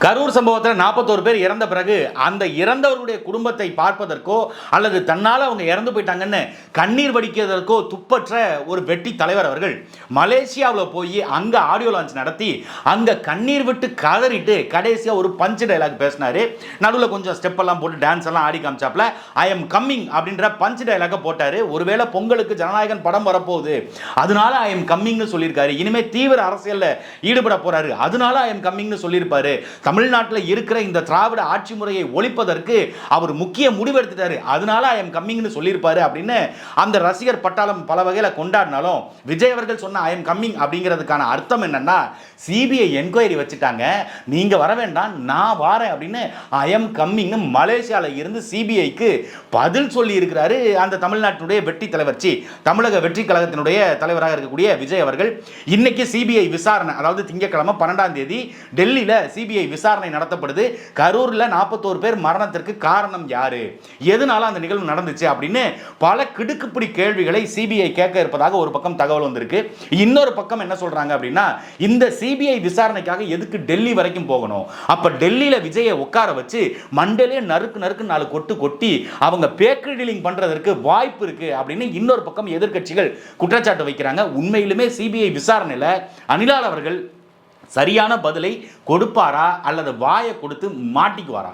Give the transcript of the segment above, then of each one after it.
கரூர் சம்பவத்தில் 41 பேர் இறந்த பிறகு அந்த இறந்தவர்களுடைய குடும்பத்தை பார்ப்பதற்கோ அல்லது தன்னால் அவங்க இறந்து போயிட்டாங்கன்னு கண்ணீர் வடிக்கிறதற்கோ துப்பற்ற ஒரு வெட்டி தலைவர் அவர்கள் மலேசியாவில் போய் அங்கே ஆடியோ லான்ச் நடத்தி அங்கே கண்ணீர் விட்டு கதறிட்டு கடைசியாக ஒரு பஞ்சு டைலாக் பேசினார். நடுவில் கொஞ்சம் ஸ்டெப் எல்லாம் போட்டு டான்ஸ் எல்லாம் ஆடி காமிச்சாப்ல ஐ எம் கம்மிங் அப்படின்ற பஞ்சு டைலாக போட்டார். ஒருவேளை பொங்கலுக்கு ஜனநாயகன் படம் வரப்போகுது அதனால ஐ எம் கம்மிங்னு சொல்லியிருக்காரு. இனிமேல் தீவிர அரசியலில் ஈடுபட போறாரு அதனால ஐ எம் கம்மிங்னு சொல்லியிருப்பாரு. தமிழ்நாட்டில் இருக்கிற இந்த திராவிட ஆட்சி முறையை ஒழிப்பதற்கு அவர் முக்கிய முடிவு எடுத்துட்டாரு அதனால ஐ எம் கம்மிங்னு சொல்லியிருப்பாரு அப்படின்னு அந்த ரசிகர் பட்டாளம் பல வகையில் கொண்டாடினாலும் விஜய் அவர்கள் சொன்ன ஐ எம் கம்மிங் அப்படிங்கிறதுக்கான அர்த்தம் என்னன்னா சிபிஐ என்கொயரி வச்சுட்டாங்க, நீங்க வர வேண்டாம் நான் வாரேன் அப்படின்னு ஐ எம் கம்மிங் மலேசியாவில் இருந்து சிபிஐக்கு பதில் சொல்லி இருக்கிறாரு அந்த தமிழ்நாட்டினுடைய வெற்றி தலைவர் தமிழக வெற்றி கழகத்தினுடைய தலைவராக இருக்கக்கூடிய விஜய் அவர்கள். இன்னைக்கு சிபிஐ விசாரணை, அதாவது திங்கட்கிழமை 12ஆம் தேதி டெல்லியில் சிபிஐ விசாரணை நடத்தப்படுது. கரூரில் 41 பேர் மரணத்திற்கு காரணம் யாரு, எதனால அந்த நிகழ்வு நடந்துச்சு அப்படின்னு பல கிடுக்குப்பிடி கேள்விகளை சிபிஐ கேட்க இருப்பதாக ஒரு பக்கம் தகவல் வந்திருக்கு. இன்னொரு பக்கம் என்ன சொல்றாங்க அப்படின்னா இந்த சிபிஐ விசாரணைக்காக எதுக்கு டெல்லி வரைக்கும் போகணும், அப்ப டெல்லியில விஜயை உட்கார வச்சு மண்டலே நறுக்கு நறுக்கு 4 கொட்டு கொட்டி அவங்க பேக்கரி டீலிங் பண்றதற்கு வாய்ப்பு இருக்கு அப்படின்னு இன்னொரு பக்கம் எதிர்க்கட்சிகள் குற்றச்சாட்டு வைக்கிறாங்க. உண்மையிலுமே சிபிஐ விசாரணையில் அனிலால் அவர்கள் சரியான பதிலை கொடுப்பாரா அல்லது வாயை கொடுத்து மாட்டிக்குவாரா?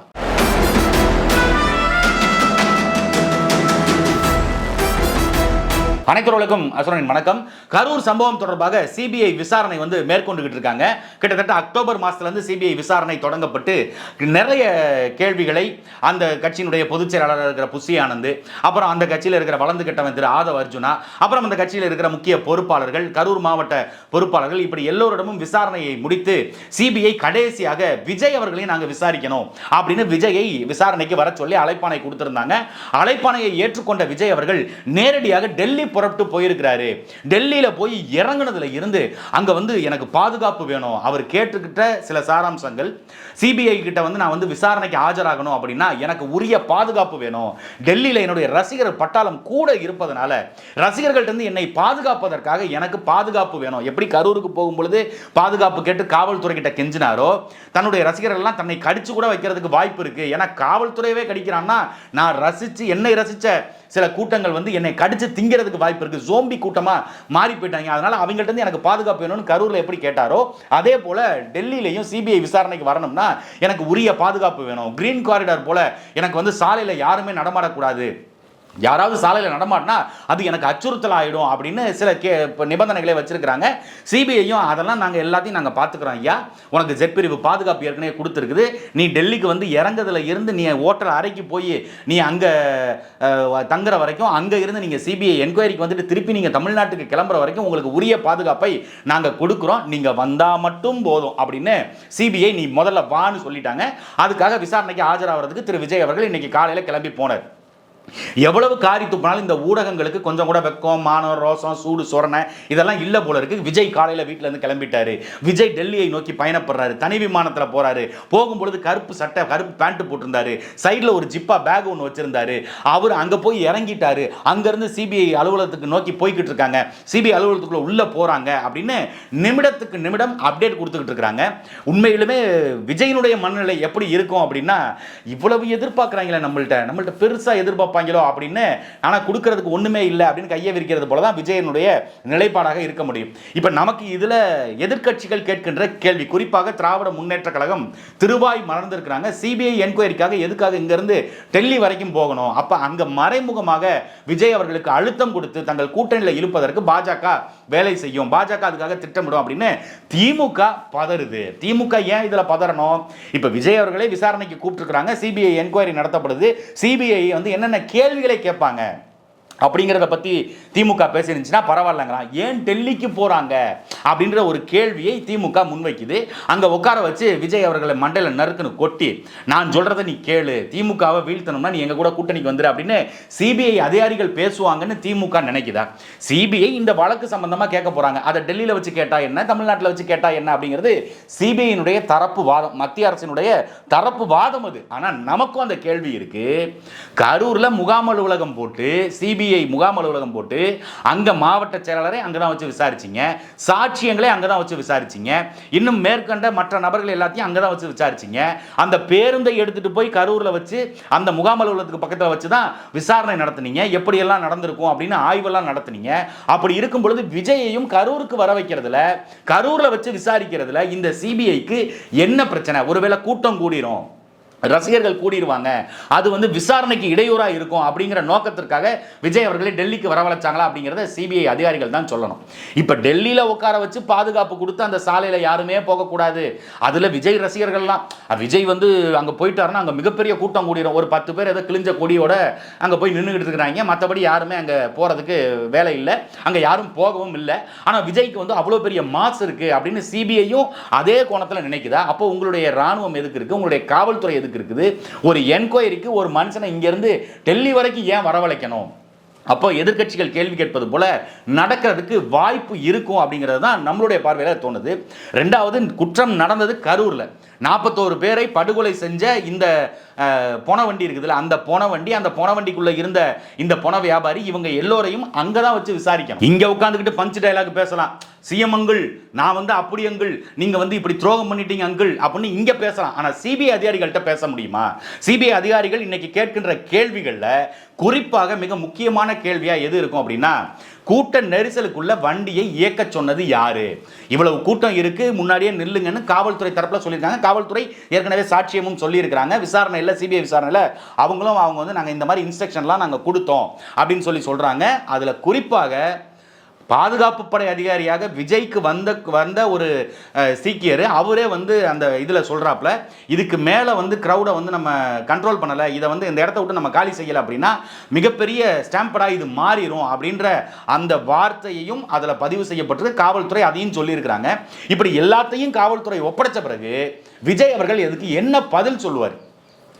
அனைவருக்கும் அசுரனின் வணக்கம். கரூர் சம்பவம் தொடர்பாக சிபிஐ விசாரணை மேற்கொண்டுகிட்டு இருக்காங்க. கிட்டத்தட்ட அக்டோபர் மாதத்திலிருந்து சிபிஐ விசாரணை தொடங்கப்பட்டு நிறைய கேள்விகளை அந்த கட்சியினுடைய பொதுச் செயலாளர் இருக்கிற புசி ஆனந்த், அப்புறம் அந்த கட்சியில் இருக்கிற வளர்ந்து கட்டவன் திரு ஆதவ் அர்ஜுனா, அப்புறம் அந்த கட்சியில் இருக்கிற முக்கிய பொறுப்பாளர்கள், கரூர் மாவட்ட பொறுப்பாளர்கள், இப்படி எல்லோரிடமும் விசாரணையை முடித்து சிபிஐ கடைசியாக விஜய் அவர்களையும் நாங்கள் விசாரிக்கணும் அப்படின்னு விஜயை விசாரணைக்கு வர சொல்லி அழைப்பானை கொடுத்திருந்தாங்க. அழைப்பானையை ஏற்றுக்கொண்ட விஜய் அவர்கள் நேரடியாக டெல்லி புறப்பட்டு போயிருக்கிறாரு. டெல்லியில போய் இறங்குனதுல இருந்து அங்க எனக்கு பாதுகாப்பு வேணும், அவர் கேட்டுக்கிட்ட சில சாராம்சங்கள் சிபிஐ கிட்ட நான் விசாரணைக்கு ஆஜராகணும் அப்படின்னா எனக்கு உரிய பாதுகாப்பு வேணும், டெல்லியில என்னுடைய ரசிகர் பட்டாளம் கூட இருப்பதனால ரசிகர்கள்ட்ட இருந்து என்னை பாதுகாப்பதற்காக எனக்கு பாதுகாப்பு வேணும். எப்படி கரூருக்கு போகும்பொழுது பாதுகாப்பு கேட்டு காவல்துறை கிட்ட கெஞ்சினாரோ தன்னுடைய ரசிகர்கள் எல்லாம் தன்னை கடிச்சு கூட வைக்கிறதுக்கு வாய்ப்பு இருக்கு. ஏன்னா காவல்துறையவே கடிக்கிறான்னா நான் என்னை ரசிச்ச சில கூட்டங்கள் என்னை கடிச்சு திங்கிறதுக்கு வாய்ப்பு இருக்கு, ஜோம்பி கூட்டமா மாறி போயிட்டாங்க, அதனால அவங்கள்ட்ட இருந்து எனக்கு பாதுகாப்பு வேணும்னு கரூர்ல எப்படி கேட்டாரோ அதே போல டெல்லியிலையும் சிபிஐ விசாரணைக்கு வரணும்னா எனக்கு உரிய பாதுகாப்பு வேணும். கிரீன் காரிடார் போல எனக்கு சாலையில யாருமே நடமாடக்கூடாது, யாராவது சாலையில் நடமாட்டினா அது எனக்கு அச்சுறுத்தல் ஆகிடும் அப்படின்னு சில நிபந்தனைகளை வச்சிருக்கிறாங்க. சிபிஐயும் அதெல்லாம் நாங்கள் எல்லாத்தையும் நாங்கள் பார்த்துக்கிறோம் ஐயா, உனக்கு ஜெட் பிரிவு பாதுகாப்பு ஏற்கனவே கொடுத்துருக்குது, நீ டெல்லிக்கு இறங்குறதுல இருந்து நீ ஓட்டல் அறைக்கு போய் நீ அங்கே தங்குற வரைக்கும் அங்கே இருந்து நீங்கள் சிபிஐ என்கொயரிக்கு திருப்பி நீங்கள் தமிழ்நாட்டுக்கு கிளம்புற வரைக்கும் உங்களுக்கு உரிய பாதுகாப்பை நாங்கள் கொடுக்குறோம், நீங்கள் வந்தால் மட்டும் போதும் அப்படின்னு சிபிஐ நீ முதல்ல வான்னு சொல்லிட்டாங்க. அதுக்காக விசாரணைக்கு ஆஜராகிறதுக்கு திரு விஜய் அவர்கள் இன்னைக்கு காலையில் கிளம்பி போனார். எவ்வளவு காரி துப்பினாலும் இந்த ஊடகங்களுக்கு கொஞ்சம் கூட வெக்கம், மானம், ரோசம், சூடு, சொரணை இதெல்லாம் இல்லை போல இருக்கு. விஜய் காலையில் வீட்டில் இருந்து கிளம்பிட்டாரு. விஜய் டெல்லியை நோக்கி பயணப்படுறாரு. தனி விமானத்தில் போறாரு. போகும்பொழுது கருப்பு சட்டை கருப்பு பேண்ட் போட்டிருந்தாரு, சைடில் ஒரு ஜிப்பா பேக் ஒன்று வச்சிருந்தாரு. அவர் அங்கே போய் இறங்கிட்டாரு. அங்கேருந்து சிபிஐ அலுவலகத்துக்கு நோக்கி போய்கிட்டு இருக்காங்க. சிபிஐ அலுவலகத்துக்குள்ள உள்ள போறாங்க அப்படின்னு நிமிடத்துக்கு நிமிடம் அப்டேட் கொடுத்துக்கிட்டு இருக்காங்க. உண்மையிலுமே விஜயினுடைய மனநிலை எப்படி இருக்கும் அப்படின்னா இவ்வளவு எதிர்பார்க்குறாங்களே நம்மள்ட்ட பெருசா எதிர்பார்ப்பாங்க அப்படின்னு, ஆனா கொடுக்கிறதுக்கு ஒண்ணுமே இல்லை அப்படின்னு கையை விரிக்கிறது போலதான் விஜயனுடைய நிலைப்பாடாக இருக்க முடியும். இப்ப நமக்கு இதுல எதிர்க்கட்சிகள் கேட்கின்ற கேள்வி, குறிப்பாக திராவிட முன்னேற்ற கழகம் திருவாய் மலர்ந்திருக்கிறாங்க. சிபிஐ என்கொயரிக்காக எதுக்காக இங்க இருந்து டெல்லி வரைக்கும் போகணும், அப்ப அங்க மறைமுகமாக விஜய் அவர்களுக்கு அழுத்தம் கொடுத்து தங்கள் கூட்டணியில் இழுப்பதற்கு பாஜக வேலை செய்யும், பாஜக அதுக்காக திட்டமிடும் அப்படின்னு திமுக பதறுது. திமுக ஏன் இதுல பதறணும்? இப்ப விஜய் அவர்களே விசாரணைக்கு கூப்பிட்டுருக்காங்க, சிபிஐ என்கொயரி நடத்தப்படுது, சிபிஐ என்னென்ன கேள்விகளை கேட்பாங்க அப்படிங்கிறத பற்றி திமுக பேசிருந்துச்சுன்னா பரவாயில்லங்கிறான். ஏன் டெல்லிக்கு போகிறாங்க அப்படின்ற ஒரு கேள்வியை திமுக முன்வைக்குது. அங்கே உட்கார வச்சு விஜய் அவர்களை மண்டையில் நறுக்குன்னு கொட்டி நான் சொல்கிறத நீ கேளு, திமுகவை வீழ்த்தணும்னா நீ எங்கள் கூட கூட்டணிக்கு வந்துடு அப்படின்னு சிபிஐ அதிகாரிகள் பேசுவாங்கன்னு திமுக நினைக்குதா? சிபிஐ இந்த வழக்கு சம்பந்தமாக கேட்க போகிறாங்க. அதை டெல்லியில் வச்சு கேட்டால் என்ன, தமிழ்நாட்டில் வச்சு கேட்டால் என்ன அப்படிங்கிறது சிபிஐனுடைய தரப்பு வாதம், மத்திய அரசினுடைய தரப்பு வாதம் அது. ஆனால் நமக்கும் அந்த கேள்வி இருக்குது. கரூரில் முகாம் அலுவலகம் போட்டு சிபிஐ சிபிஐ முகாம் அலுவலகம் போட்டு அங்க மாவட்ட செயலாளரை அங்கதான் வச்சு விசாரிச்சீங்க, சாட்சியங்களே அங்கதான் வச்சு விசாரிச்சீங்க, இன்னும் மேற்கண்ட மற்ற நபர்கள் எல்லாத்தையும் அங்கதான் வச்சு விசாரிச்சீங்க. அந்த பேருந்தை எடுத்துட்டு போய் கரூர்ல வச்சு அந்த முகாம் அலுவலகத்துக்கு பக்கத்தில் வச்சு தான் விசாரணை நடத்தினீங்க. எப்படி எல்லாம் நடந்திருக்கும் அப்படின்னு ஆய்வெல்லாம் நடத்தினீங்க. அப்படி இருக்கும் பொழுது விஜயையும் கரூருக்கு வர வைக்கிறதுல, கரூர்ல வச்சு விசாரிக்கிறதுல இந்த சிபிஐக்கு என்ன பிரச்சனை? ஒருவேளை கூட்டம் கூடிரும், ரசிகர்கள் கூடிடுவாங்க, அது வந்து விசாரணைக்கு இடையூறாக இருக்கும் அப்படிங்கிற நோக்கத்திற்காக விஜய் அவர்களை டெல்லிக்கு வரவழைச்சாங்களா அப்படிங்கிறத சிபிஐ அதிகாரிகள் தான் சொல்லணும். இப்போ டெல்லியில் உட்கார வச்சு பாதுகாப்பு கொடுத்து அந்த சாலையில் யாருமே போகக்கூடாது, அதில் விஜய் ரசிகர்கள்லாம், விஜய் வந்து அங்கே போயிட்டாருன்னா அங்கே மிகப்பெரிய கூட்டம் கூடிடும், ஒரு 10 பேர் ஏதோ கிழிஞ்ச கொடியோட அங்கே போய் நின்றுக்கிட்டு இருக்கிறாங்க, மற்றபடி யாருமே அங்கே போகிறதுக்கு வேலை இல்லை, அங்கே யாரும் போகவும் இல்லை. ஆனால் விஜய்க்கு வந்து அவ்வளோ பெரிய மாஸ் இருக்குது அப்படின்னு சிபிஐயும் அதே கோணத்தில் நினைக்குதா? அப்போ உங்களுடைய இராணுவம் எதுக்கு இருக்குது, உங்களுடைய காவல்துறை எதுக்கு இருக்குது? ஒரு என்கொயரிக்கு ஒரு மனுஷனை இங்க இருந்து டெல்லி வரைக்கும் ஏன் வரவழைக்கணும்? அப்போ எதிர்க்கட்சிகள் கேள்வி கேட்பது போல நடக்கிறதுக்கு வாய்ப்பு இருக்கும் அப்படிங்கிறது தான் நம்மளுடைய பார்வையில் தோணுது. ரெண்டாவது, குற்றம் நடந்தது கரூர்ல. 41 பேரை படுகொலை செஞ்ச இந்த பொன வண்டி இருக்குதுல்ல, அந்த பொன வண்டிக்குள்ள இருந்த இந்த பொன வியாபாரி, இவங்க எல்லோரையும் அங்கதான் வச்சு விசாரிக்கணும். இங்க உட்காந்துக்கிட்டு பஞ்ச் டயலாக் பேசலாம், சிஎம் அங்கிள் நான் வந்து அப்படி அங்கிள், நீங்க வந்து இப்படி துரோகம் பண்ணிட்டீங்க அங்கிள் அப்படின்னு இங்க பேசலாம். ஆனா சிபிஐ அதிகாரிகள்கிட்ட பேச முடியுமா? சிபிஐ அதிகாரிகள் இன்னைக்கு கேட்கின்ற கேள்விகள்ல குறிப்பாக மிக முக்கியமான கேள்வியா எது இருக்கும் அப்படின்னா, கூட்ட நெரிசலுக்குள்ள வண்டியை இயக்க சொன்னது யாரு? இவ்வளவு கூட்டம் இருக்கு, முன்னாடியே நில்லுங்கன்னு காவல்துறை தரப்புல சொல்லியிருக்காங்க. காவல்துறை ஏற்கனவே சாட்சியமும் சொல்லியிருக்காங்க. விசாரணையில், சிபிஐ விசாரணையில் அவங்க வந்து நாங்கள் இந்த மாதிரி இன்ஸ்ட்ரக்ஷன்லாம் நாங்கள் கொடுத்தோம் அப்படின்னு சொல்றாங்க. அதுல குறிப்பாக பாதுகாப்பு படை அதிகாரியாக விஜய்க்கு வந்த ஒரு சீக்கியர், அவரே வந்து அந்த இதில் சொல்கிறாப்புல, இதுக்கு மேலே வந்து க்ரௌடை வந்து நம்ம கண்ட்ரோல் பண்ணலை, இதை வந்து இந்த இடத்த விட்டு நம்ம காலி செய்யலை அப்படின்னா மிகப்பெரிய ஸ்டாம்படாக இது மாறிடும் அப்படின்ற அந்த வார்த்தையையும் அதில் பதிவு செய்யப்பட்டது. காவல்துறை அதையும் சொல்லியிருக்கிறாங்க. இப்படி எல்லாத்தையும் காவல்துறை ஒப்படைச்ச பிறகு விஜய் அவர்கள் எதுக்கு என்ன பதில் சொல்லுவார்?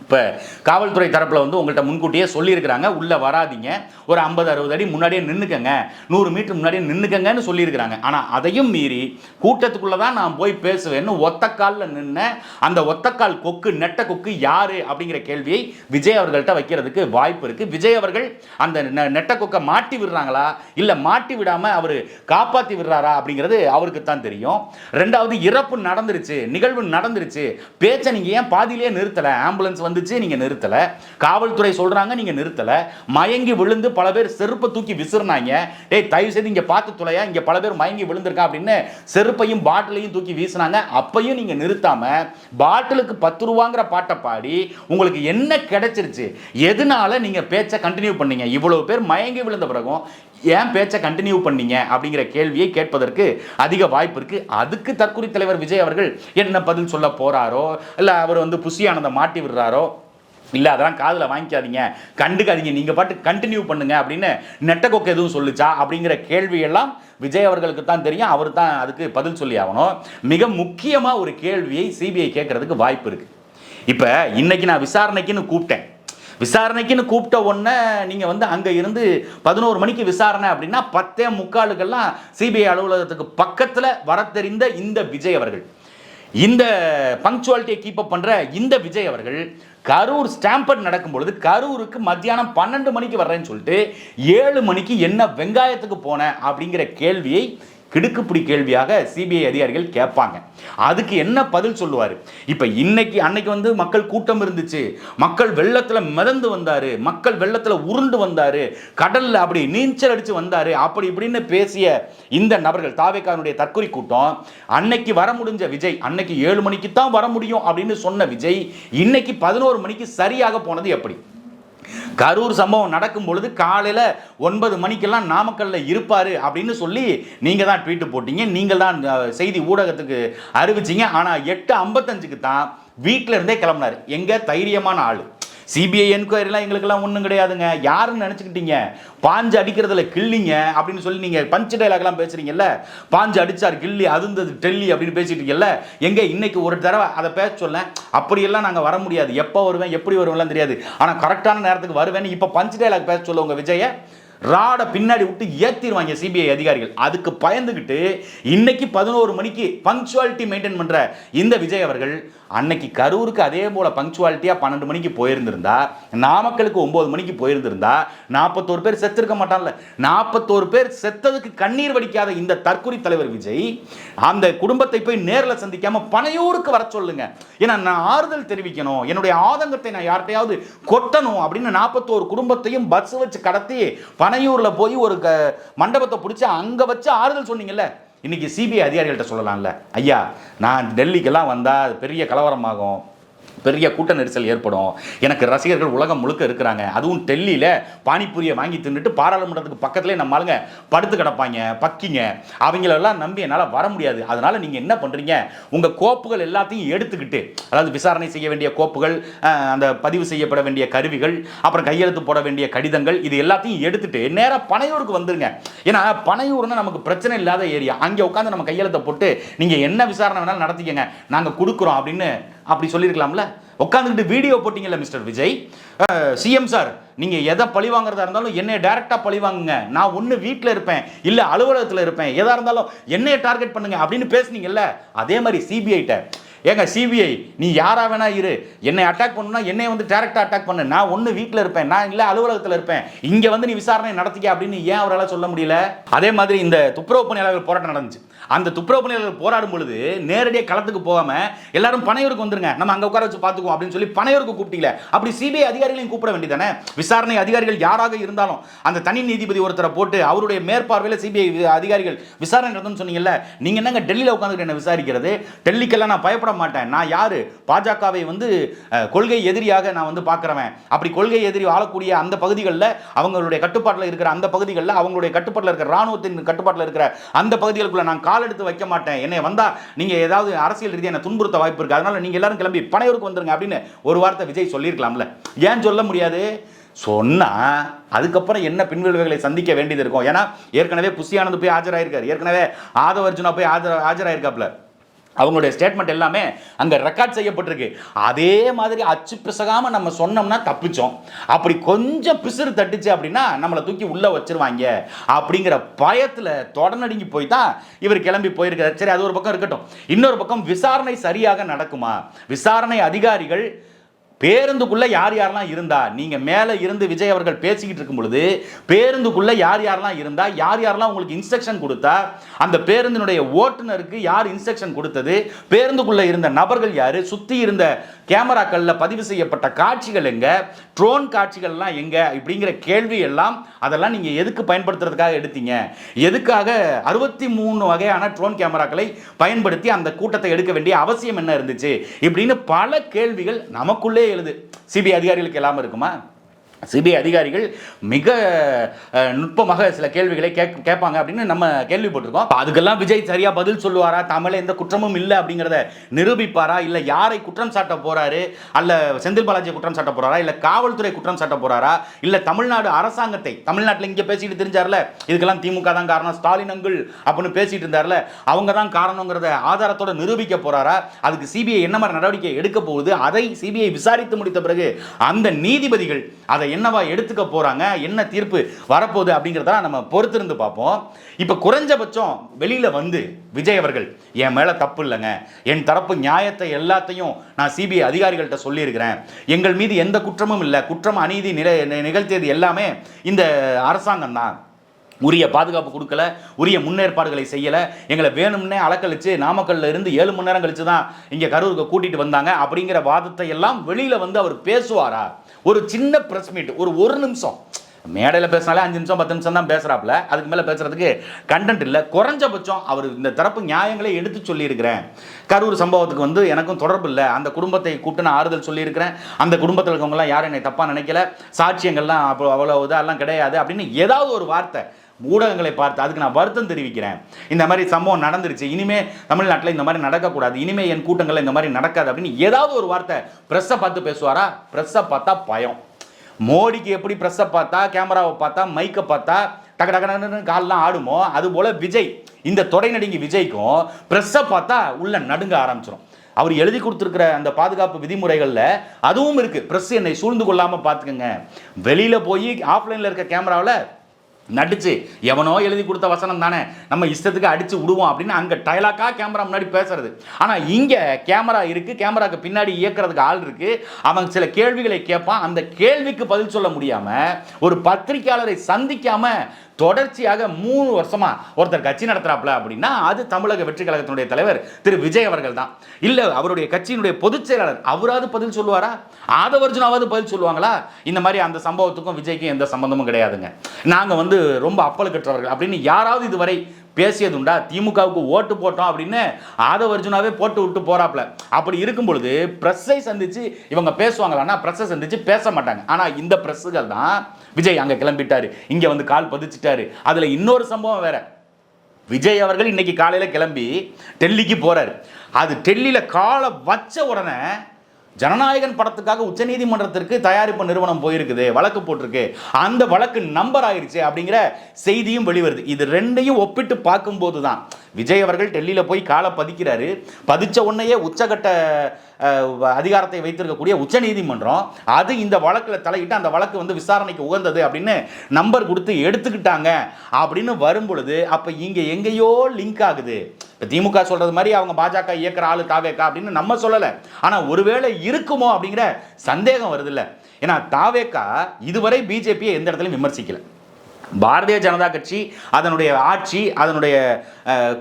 இப்போ காவல்துறை தரப்பில் வந்து உங்கள்கிட்ட முன்கூட்டியே சொல்லியிருக்கிறாங்க, உள்ளே வராதிங்க, ஒரு 50-60 அடி முன்னாடியே நின்றுக்கங்க, 100 மீட்டர் முன்னாடியே நின்றுக்கங்கன்னு சொல்லியிருக்கிறாங்க. ஆனால் அதையும் மீறி கூட்டத்துக்குள்ளே தான் நான் போய் பேசுவேன்னு ஒத்தக்காலில் நின்ன அந்த ஒத்தக்கால் கொக்கு, நெட்ட கொக்கு யார் அப்படிங்கிற கேள்வியை விஜய் அவர்கள்ட்ட வைக்கிறதுக்கு வாய்ப்பு இருக்குது. விஜய் அவர்கள் அந்த நெட்ட கொக்கை மாட்டி விடுறாங்களா, இல்லை மாட்டி விடாமல் அவர் காப்பாற்றி விடுறாரா அப்படிங்கிறது அவருக்கு தான் தெரியும். ரெண்டாவது, இறப்பு நடந்துருச்சு, நிகழ்வு நடந்துருச்சு, பேச்சை நீங்கள் ஏன் பாதியிலேயே நிறுத்தலை? ஆம்புலன்ஸ் வந்துச்சு, நீங்க நிறுத்தல, காவல்துறை சொல்றாங்க நீங்க நிறுத்தல, மயங்கி விழுந்து பல பேர் செருப்பை தூக்கி விசிறினாங்க, டேய் தயவு செய்து இங்க பார்த்து துளையா, இங்க பல பேர் மயங்கி விழுந்திருக்கா அப்படின்னு செருப்பையும் பாட்டிலையும் தூக்கி வீசினாங்க, அப்பையும் நீங்க நிறுத்தாம பாட்டிலுக்கு 10 ரூபாங்கிற பாட்டை பாடி உங்களுக்கு என்ன கிடைச்சிருச்சு? எதனால நீங்க பேச்சை கண்டினியூ பண்ணீங்க? இவ்வளவு பேர் மயங்கி விழுந்த பிறகும் ஏன் பேச்சை கண்டினியூ பண்ணீங்க அப்படிங்கிற கேள்வியை கேட்பதற்கு அதிக வாய்ப்பு இருக்கு. அதுக்கு தற்கொலை தலைவர் விஜய் அவர்கள் என்ன பதில் சொல்ல போறாரோ, இல்லை அவர் வந்து புஷியானதை மாட்டி விடுறாரோ, இல்லை அதெல்லாம் காதில் வாங்கிக்காதீங்க, கண்டுக்காதீங்க, நீங்கள் பாட்டு கண்டினியூ பண்ணுங்க அப்படின்னு நெட்டக்கொக்கு எதுவும் சொல்லிச்சா அப்படிங்கிற கேள்வியெல்லாம் விஜய் அவர்களுக்கு தான் தெரியும். அவர் தான் அதுக்கு பதில் சொல்லி ஆகணும். மிக முக்கியமாக ஒரு கேள்வியை சிபிஐ கேட்கறதுக்கு வாய்ப்பு இருக்கு. இப்போ இன்னைக்கு நான் விசாரணைக்குன்னு கூப்பிட்ட உடனே நீங்கள் வந்து அங்கே இருந்து 11 மணிக்கு விசாரணை அப்படின்னா 10:45 சிபிஐ அலுவலகத்துக்கு பக்கத்தில் வர தெரிந்த இந்த விஜய் அவர்கள், இந்த பங்க்சுவாலிட்டியை கீப் அப் பண்ணுற இந்த விஜய் அவர்கள் கரூர் ஸ்டாம்பட் நடக்கும் பொழுது கரூருக்கு மத்தியானம் 12 மணிக்கு வர்றேன்னு சொல்லிட்டு 7 மணிக்கு என்ன வெங்காயத்துக்கு போன அப்படிங்கிற கேள்வியை கிடுக்குப்பிடி கேள்வியாக சிபிஐ அதிகாரிகள் கேட்பாங்க. அதுக்கு என்ன பதில் சொல்லுவார்? இப்போ அன்னைக்கு வந்து மக்கள் கூட்டம் இருந்துச்சு, மக்கள் வெள்ளத்தில் மிதந்து வந்தார், மக்கள் வெள்ளத்தில் உருண்டு வந்தார், கடலில் அப்படி நீச்சல் அடித்து வந்தார், அப்படி இப்படின்னு பேசிய இந்த நபர்கள், தாவேக்கானுடைய தற்கொலை கூட்டம், அன்னைக்கு வர முடிஞ்ச விஜய், அன்னைக்கு 7 மணிக்கு தான் வர முடியும் அப்படின்னு சொன்ன விஜய் இன்னைக்கு 11 மணிக்கு சரியாக போனது எப்படி? கரூர் சம்பவம் நடக்கும் பொழுது காலையில் 9 மணிக்கெல்லாம் நாமக்கல்ல இருப்பாரு அப்படின்னு சொல்லி நீங்க தான் ட்வீட் போட்டீங்க, நீங்கள் தான் செய்தி ஊடகத்துக்கு அறிவிச்சீங்க. ஆனால் 8:55க்கு தான் வீட்டில இருந்தே கிளம்பினார். எங்க தைரியமான ஆளு? சிபிஐ என்கொயரிலாம் எங்களுக்கெல்லாம் ஒன்றும் கிடையாதுங்க, யாருன்னு நினச்சிக்கிட்டீங்க, பாஞ்சு அடிக்கிறதுல கில்லிங்க அப்படின்னு சொல்லி நீங்கள் பஞ்ச் டைலாக்லாம் பேசுறீங்கல்ல, பாஞ்சு அடிச்சார் கில்லி அதுந்தது டெல்லி அப்படின்னு பேசிட்டு இருக்கீங்கல்ல, எங்கே இன்னைக்கு ஒரு தடவை அதை பேச சொல்ல, அப்படியெல்லாம் நாங்கள் வர முடியாது, எப்போ வருவேன் எப்படி வருவேன்லாம் தெரியாது, ஆனால் கரெக்டான நேரத்துக்கு வருவேன்னு இப்போ பஞ்ச் டைலாக் பேச சொல்ல உங்கள் விஜயை ராட பின்னாடி விட்டு ஏத்திடுவாங்க சிபிஐ அதிகாரிகள். அதுக்கு பயந்துகிட்டு இன்னைக்கு 11 மணிக்கு பங்க்சுவாலிட்டி மெயின்டைன் பண்ற இந்த விஜய் அவர்கள் அன்னைக்கு கரூருக்கு அதே போல பங்க்சுவாலிட்டியா 12 மணிக்கு போயிருந்திருந்தா, நாமக்கலுக்கு 9 மணிக்கு போயிருந்திருந்தா 41 பேர் செத்திருக்க மாட்டான்ல. 41 பேர் செத்ததுக்கு கண்ணீர் வடிக்காத இந்த தற்குறி தலைவர் விஜய் அந்த குடும்பத்தை போய் நேரில் சந்திக்காம பனையூருக்கு வர சொல்லுங்க. ஏன்னா நான் ஆறுதல் தெரிவிக்கணும், என்னுடைய ஆதங்கத்தை நான் யார்கிட்டையாவது கொட்டணும் அப்படின்னு 41 குடும்பத்தையும் பஸ் வச்சு கடத்தி பனையூர்ல போய் ஒரு மண்டபத்தை பிடிச்சி அங்க வச்சு ஆறுதல் சொன்னீங்கல்ல. இன்னைக்கு சிபிஐ அதிகாரிகள்கிட்ட சொல்லலாம்ல, ஐயா நான் டெல்லிக்கெல்லாம் வந்தால் பெரிய கலவரமாகும், பெரிய கூட்ட நெரிசல் ஏற்படும், எனக்கு ரசிகர்கள் உலகம் முழுக்க இருக்கிறாங்க, அதுவும் டெல்லியில் பானிபூரியை வாங்கி தின்னுட்டு பாராளுமன்றத்துக்கு பக்கத்துலேயே நம்ம ஆளுங்க படுத்து கிடப்பாங்க பக்கிங்க, அவங்களெல்லாம் நம்பி என்னால் வர முடியாது. அதனால் நீங்கள் என்ன பண்ணுறீங்க, உங்கள் கோப்புகள் எல்லாத்தையும் எடுத்துக்கிட்டு, அதாவது விசாரணை செய்ய வேண்டிய கோப்புகள், அந்த பதிவு செய்யப்பட வேண்டிய கருவிகள், அப்புறம் கையெழுத்து போட வேண்டிய கடிதங்கள், இது எல்லாத்தையும் எடுத்துட்டு நேராக பனையூருக்கு வந்துருங்க. ஏன்னா பனையூர்னா நமக்கு பிரச்சனை இல்லாத ஏரியா, அங்கே உட்காந்து நம்ம கையெழுத்தை போட்டு நீங்கள் என்ன விசாரணை வேணாலும் நடத்திக்கங்க, நாங்கள் கொடுக்குறோம் அப்படின்னு அப்படி சொல்லியிருக்கலாம்ல. உட்காந்துக்கிட்டு வீடியோ போட்டிங்கல்ல மிஸ்டர் விஜய். சிஎம் சார், நீங்கள் எதை பழி வாங்குறதா இருந்தாலும் என்னைய டைரெக்டாக பழி வாங்குங்க, நான் ஒன்று வீட்டில் இருப்பேன் இல்லை அலுவலகத்தில் இருப்பேன், எதாக இருந்தாலும் என்னைய டார்கெட் பண்ணுங்க அப்படின்னு பேசுனீங்கல்ல. அதே மாதிரி சிபிஐட்ட, ஏங்க சிபிஐ நீ யாரா வேணா இரு, என்னை அட்டாக் பண்ணணும்னா என்னை வந்து டைரக்டா அட்டாக் பண்ணு, நான் ஒன்று வீட்டில் இருப்பேன், நான் இல்லை அலுவலகத்தில் இருப்பேன், இங்கே வந்து நீ விசாரணை நடத்திக்க அப்படின்னு ஏன் அவரால் சொல்ல முடியல? அதே மாதிரி இந்த துப்புரவு பணியாளர்கள் போராட்டம் நடந்துச்சு. அந்த துப்புரவு பணியாளர்கள் போராடும் பொழுது நேரடியாக களத்துக்கு போகாம எல்லாரும் பனையூருக்கு வந்துருங்க, நம்ம அங்கே உட்கார வச்சு பார்த்துக்குவோம் அப்படின்னு சொல்லி பனையூருக்கு கூப்பிட்டீங்களே. அப்படி சிபிஐ அதிகாரிகளையும் கூப்பிட வேண்டியதானே? விசாரணை அதிகாரிகள் யாராக இருந்தாலும் அந்த தனி நீதிபதி ஒருத்தரை போட்டு அவருடைய மேற்பார்வையில் சிபிஐ அதிகாரிகள் விசாரணை நடத்தும்னு சொன்னீங்கல்ல. நீங்கள் என்னங்க டெல்லியில் உட்காந்துக்கிட்டு என்ன விசாரிக்கிறது? டெல்லிக்கெல்லாம் நான் பயப்பட மாட்டேன், நான் யாரு, பாஜகவை வந்து கொள்கை எதிரியாக நான் வந்து பார்க்குறவன். அப்படி கொள்கை எதிரி வாழக்கூடிய அந்த பகுதிகளில், அவங்களுடைய கட்டுப்பாட்டில் இருக்கிற அந்த பகுதிகளில், அவங்களுடைய கட்டுப்பாட்டில் இருக்கிற ராணுவத்தின் கட்டுப்பாட்டில் இருக்கிற அந்த பகுதிகளுக்குள்ள நான் கால் எடுத்து வைக்க மாட்டேன், என்னை வந்தா நீங்க ஏதாவது அரசியல் ரீதியாக என்ன துன்புறுத்த வாய்ப்பு இருக்கு, அதனால நீங்க எல்லாரும் கிளம்பி பனையூருக்கு வந்துருங்க அப்படின்னு ஒரு வார்த்தை விஜய் சொல்லியிருக்கலாம்ல. ஏன் சொல்ல முடியாது? சொன்னா அதுக்கப்புறம் என்ன பின்விளைவுகளை சந்திக்க வேண்டியது இருக்கும். ஏன்னா ஏற்கனவே புஷியானது போய் ஆஜராயிருக்காரு, ஏற்கனவே ஆதவ அர்ஜுனா போய் ஆஜராயிருக்காப்ல, அவங்களுடைய ஸ்டேட்மெண்ட் எல்லாமே அங்கே ரெக்கார்ட் செய்யப்பட்டிருக்கு. அதே மாதிரி அச்சு பிசகாமல் நம்ம சொன்னோம்னா தப்பிச்சோம், அப்படி கொஞ்சம் பிசுறு தட்டுச்சு அப்படின்னா நம்மளை தூக்கி உள்ளே வச்சிருவாங்க அப்படிங்கிற பயத்தில் தொடர்நடுங்கி போய் தான் இவர் கிளம்பி போயிருக்காரு. சரி, அது ஒரு பக்கம் இருக்கட்டும். இன்னொரு பக்கம் விசாரணை சரியாக நடக்குமா? விசாரணை அதிகாரிகள் பேருந்துக்குள்ள யார் யாரெல்லாம் இருந்தா, நீங்க மேல இருந்து விஜய் அவர்கள் பேசிக்கிட்டு இருக்கும் பொழுது பேருந்துக்குள்ள யார் யாரெல்லாம் இருந்தா, யார் யாரெல்லாம் உங்களுக்கு இன்ஸ்ட்ரக்ஷன் கொடுத்தா, அந்த பேருந்தினுடைய ஓட்டுநருக்கு யார் இன்ஸ்ட்ரக்ஷன் கொடுத்தது, பேருந்துக்குள்ள இருந்த நபர்கள் யாரு, சுத்தி இருந்த கேமராக்கள்ல பதிவு செய்யப்பட்ட காட்சிகள் எங்க, ட்ரோன் காட்சிகள்லாம் எங்க, இப்படிங்கிற கேள்வி எல்லாம் அதெல்லாம் நீங்க எதுக்கு பயன்படுத்துறதுக்காக எடுத்தீங்க? எதுக்காக 63 வகையான ட்ரோன் கேமராக்களை பயன்படுத்தி அந்த கூட்டத்தை எடுக்க வேண்டிய அவசியம் என்ன இருந்துச்சு? இப்படின்னு பல கேள்விகள் நமக்குள்ளே எழுது. சிபிஐ அதிகாரிகளுக்கு எல்லாமே இருக்குமா? சிபிஐ அதிகாரிகள் மிக நுட்பமாக சில கேள்விகளை கேட்பாங்க அப்படின்னு நம்ம கேள்விப்பட்டிருக்கோம். அதுக்கெல்லாம் விஜய் சரியா பதில் சொல்லுவாரா, தமிழ எந்த குற்றமும் இல்லை அப்படிங்கிறத நிரூபிப்பாரா, இல்லை யாரை குற்றம் சாட்ட போறாரு, அல்ல செந்தில் பாலாஜி குற்றம் சாட்ட போறாரா, இல்லை காவல்துறை குற்றம் சாட்ட போறாரா, இல்லை தமிழ்நாடு அரசாங்கத்தை, தமிழ்நாட்டில் இங்கே பேசிட்டு தெரிஞ்சார்ல இதுக்கெல்லாம் திமுக தான் காரணம், ஸ்டாலின் அங்குள் அப்படின்னு பேசிட்டு இருந்தார்ல அவங்க தான் காரணங்கிறத ஆதாரத்தோட நிரூபிக்க போறாரா, அதுக்கு சிபிஐ என்ன மாதிரி நடவடிக்கை எடுக்க போகுது, அதை சிபிஐ விசாரித்து முடித்த பிறகு அந்த நீதிபதிகள் அதை என்னவா எடுத்துக்க போறாங்க, என்ன தீர்ப்பு வரப்போகுது அப்படிங்கிறத நம்ம பொறுத்திருந்து பார்ப்போம். இப்ப குறைஞ்சபட்சம் வெளியில வந்து விஜய் அவர்கள் என் மேல தப்பு இல்லைங்க, என் தரப்பு நியாயத்தை எல்லாத்தையும் நான் சிபிஐ அதிகாரிகள்கிட்ட சொல்லியிருக்கிறேன், எங்கள் மீது எந்த குற்றமும் இல்லை, குற்றம் அநீதி நிகழ்த்தியது எல்லாமே இந்த அரசாங்கம் தான், உரிய பாதுகாப்பு கொடுக்கல, உரிய முன்னேற்பாடுகளை செய்யலை, எங்களை வேணும்னே அலக்கழிச்சு நாமக்கல்ல இருந்து 7 மணி நேரம் கழிச்சு தான் இங்கே கரூருக்கு கூட்டிட்டு வந்தாங்க அப்படிங்கிற வாதத்தை எல்லாம் வெளியில் வந்து அவர் பேசுவாரா? ஒரு சின்ன பிரஸ் மீட், ஒரு நிமிஷம் மேடையில் பேசினாலே 5 நிமிஷம் 10 நிமிஷம் தான் பேசுகிறாப்புல, அதுக்கு மேலே பேசுறதுக்கு கண்டென்ட் இல்லை. குறைஞ்சபட்சம் அவர் இந்த தரப்பு நியாயங்களை எடுத்து சொல்லியிருக்கிறேன், கரூர் சம்பவத்துக்கு வந்து எனக்கும் தொடர்பு இல்லை, அந்த குடும்பத்தை கூப்பிட்டு நான் ஆறுதல் சொல்லியிருக்கிறேன், அந்த குடும்பத்தில் இருக்கவங்களாம் யாரும் என்னை தப்பாக நினைக்கல, சாட்சியங்கள்லாம் அவ்வளோ இதெல்லாம் கிடையாது அப்படின்னு ஏதாவது ஒரு வார்த்தை ஊடகங்களை பார்த்து அதுக்கு நான் வருத்தம் தெரிவிக்கிறேன், இந்த மாதிரி சம்பவம் நடந்துருச்சு, இனிமே தமிழ்நாட்டில் இந்த மாதிரி நடக்கக்கூடாது, இனிமே என் கூட்டங்களில் இந்த மாதிரி நடக்காது அப்படின்னு ஏதாவது ஒரு வார்த்தை ப்ரெஸ்ஸை பார்த்து பேசுவாரா? ப்ரெஸ்ஸை பார்த்தா பயம். மோடிக்கு எப்படி ப்ரெஸ்ஸை பார்த்தா, கேமராவை பார்த்தா, மைக்கை பார்த்தா டக்கு டக்குன்னு கால்லாம் ஆடுமோ, அதுபோல் விஜய், இந்த தொடை நடுங்கி விஜய்க்கும் ப்ரெஸ்ஸை பார்த்தா உள்ள நடுங்க ஆரம்பிச்சிடும். அவர் எழுதி கொடுத்துருக்கிற அந்த பாதுகாப்பு விதிமுறைகளில் அதுவும் இருக்குது, ப்ரெஸ் என்னை சூழ்ந்து கொள்ளாமல் பார்த்துக்கங்க, வெளியில் போய் ஆஃப்லைனில் இருக்க கேமராவில் நடிச்சு எவனோ எழுதி கொடுத்த வசனம் தானே நம்ம இஷ்டத்துக்கு அடிச்சு விடுவோம் அப்படின்னு அங்கே டைலாக்கா கேமரா முன்னாடி பேசுறது. ஆனால் இங்கே கேமரா இருக்கு, கேமராக்கு பின்னாடி இயக்கிறதுக்கு ஆள் இருக்கு. அவன் சில கேள்விகளை கேட்பான், அந்த கேள்விக்கு பதில் சொல்ல முடியாம ஒரு பத்திரிகையாளரை சந்திக்காம தொடர்ச்சியாக 3 வருஷமா ஒருத்தர் கட்சி நடத்துறாப்ல அப்படின்னா அது தமிழக வெற்றி கழகத்தினுடைய தலைவர் திரு விஜய் அவர்கள் தான். இல்ல அவருடைய கட்சியினுடைய பொதுச் செயலாளர் அவராது பதில் சொல்லுவாரா? ஆதவர்ஜுனாவது பதில் சொல்லுவாங்களா? இந்த மாதிரி அந்த சம்பவத்துக்கும் விஜய்க்கும் எந்த சம்பந்தமும் கிடையாதுங்க, நாங்க ரொம்ப அப்பல் கற்றவர்கள் அப்படின்னு யாராவது இதுவரை பேசியதுண்டா? திமுகவுக்கு ஓட்டு போட்டோம் அப்படின்னு ஆதவர்ஜுனாவே போட்டு விட்டு போறாப்ல. அப்படி இருக்கும் பொழுது பிரஸ்ஸை சந்திச்சு இவங்க பேசுவாங்களான்னா பிரஸ்ஸை சந்திச்சு பேச மாட்டாங்க. ஆனா இந்த பிரஸ்ஸுகள் தான் விஜய் அங்க கிளம்பிட்டாரு, இங்க வந்து கால் பதிச்சுட்டாரு. அதுல இன்னொரு சம்பவம் வேற. விஜய் அவர்கள் இன்னைக்கு காலையில கிளம்பி டெல்லிக்கு போறாரு. அது டெல்லியில காலை வச்ச உடனே ஜனநாயகன் படத்துக்காக உச்சநீதிமன்றத்திற்கு தயாரிப்பு நிறுவனம் போயிருக்குது, வழக்கு போட்டிருக்கு, அந்த வழக்கு நம்பர் ஆயிருச்சு அப்படிங்கிற செய்தியும் வெளிவருது. இது ரெண்டையும் ஒப்பிட்டு பார்க்கும்போது தான் விஜய் அவர்கள் டெல்லியில் போய் காலை பதிக்கிறாரு. பதிச்ச உடனேயே உச்சகட்ட அதிகாரத்தை வைத்திருக்கக்கூடிய உச்சநீதிமன்றம் அது இந்த வழக்கில் தலையிட்டு அந்த வழக்கு விசாரணைக்கு உகந்தது அப்படின்னு நம்பர் கொடுத்து எடுத்துக்கிட்டாங்க அப்படின்னு வரும் பொழுது அப்போ இங்கே எங்கேயோ லிங்க் ஆகுது. இப்போ திமுக சொல்றது மாதிரி அவங்க பாஜக இயக்கிற ஆளு தாவேக்கா அப்படின்னு நம்ம சொல்லலை, ஆனால் ஒருவேளை இருக்குமோ அப்படிங்கிற சந்தேகம் வருது இல்லை. ஏன்னா தாவேக்கா இதுவரை பிஜேபியை எந்த இடத்துலையும் விமர்சிக்கல. பாரதிய ஜனதா கட்சி அதனுடைய ஆட்சி, அதனுடைய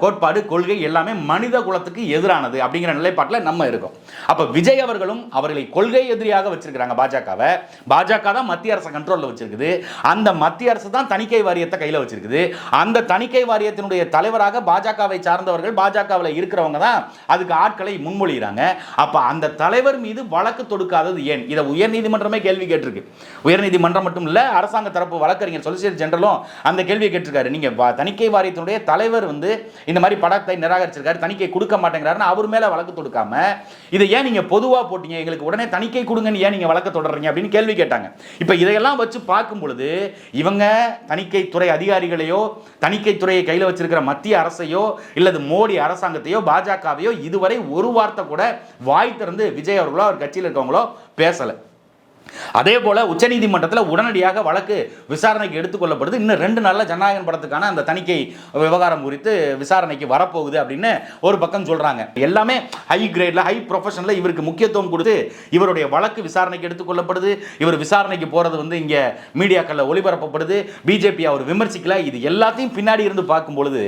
கோட்பாடு, கொள்கை எல்லாமே மனித குலத்துக்கு எதிரானது அப்படிங்கிற நிலைப்பாட்டில் நம்ம இருக்கோம். அப்போ விஜய் அவர்களும் அவர்களை கொள்கை எதிரியாக வச்சிருக்கிறாங்க பாஜகவை. பாஜக தான் மத்திய அரசு கண்ட்ரோலில் வச்சிருக்குது, அந்த மத்திய அரசு தான் தணிக்கை வாரியத்தை கையில் வச்சிருக்குது. அந்த தணிக்கை வாரியத்தினுடைய தலைவராக பாஜகவை சார்ந்தவர்கள், பாஜகவில் இருக்கிறவங்க தான் அதுக்கு ஆட்களை முன்மொழிகிறாங்க. அப்போ அந்த தலைவர் மீது வழக்கு தொடுக்காதது ஏன்? இதை உயர்நீதிமன்றமே கேள்வி கேட்டிருக்கு. உயர்நீதிமன்றம் மட்டும் இல்லை, அரசாங்க தரப்பு வழக்கறிஞர் சொலிசிட்டர் ஜெனரல் அந்த கேள்வியை கேட்டிருக்காரு. நீங்க தணிக்கை வாரியத்தினுடைய தலைவர் இந்த மாதிரி படத்தை நிராகரிச்சிருக்காரு, தணிக்கை கொடுக்க மாட்டேங்கிறாருன்னு அவர் மேல வழக்கு தொடுக்காம இதை ஏன் நீங்க பொதுவா போட்டீங்க, எங்களுக்கு உடனே தணிக்கை கொடுங்கன்னு ஏன் நீங்க வழக்கு தொடர்றீங்க அப்படின்னு கேள்வி கேட்டாங்க. இப்ப இதையெல்லாம் வச்சு பார்க்கும் பொழுது இவங்க தணிக்கை துறை அதிகாரிகளையோ தணிக்கை துறையை கையில் வச்சிருக்கிற மத்திய அரசையோ இல்லது மோடி அரசாங்கத்தையோ பாஜகவையோ இதுவரை ஒரு வார்த்தை கூட வாய் திறந்து விஜய் அவர்களோ அவர் கட்சியில் இருக்கவங்களோ பேசல. அதே போல உச்சநீதிமன்றத்தில் உடனடியாக வழக்கு விசாரணைக்கு எடுத்துக்கொள்ளப்படுது. இன்னும் 2 நாள்ல ஜனநாயகன் படத்துக்கான அந்த தணிக்கை விவகாரம் குறித்து விசாரணைக்கு வரப்போகுது அப்படின்னு ஒரு பக்கம் சொல்றாங்க. எல்லாமே ஹை கிரேட்ல, ஹை ப்ரொஃபஷன்ல இவருக்கு முக்கியத்துவம் கொடுத்து இவருடைய வழக்கு விசாரணைக்கு எடுத்துக்கொள்ளப்படுது. இவர் விசாரணைக்கு போறது இங்க மீடியாக்கள்ல ஒளிபரப்பப்படுது. பிஜேபி அவர் விமர்சிக்கல. இது எல்லாத்தையும் பின்னாடி இருந்து பார்க்கும் பொழுது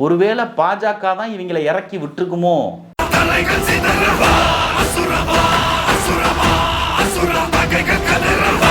ஒருவேளை பாஜக தான் இவங்களை இறக்கி விட்டுருக்குமோ?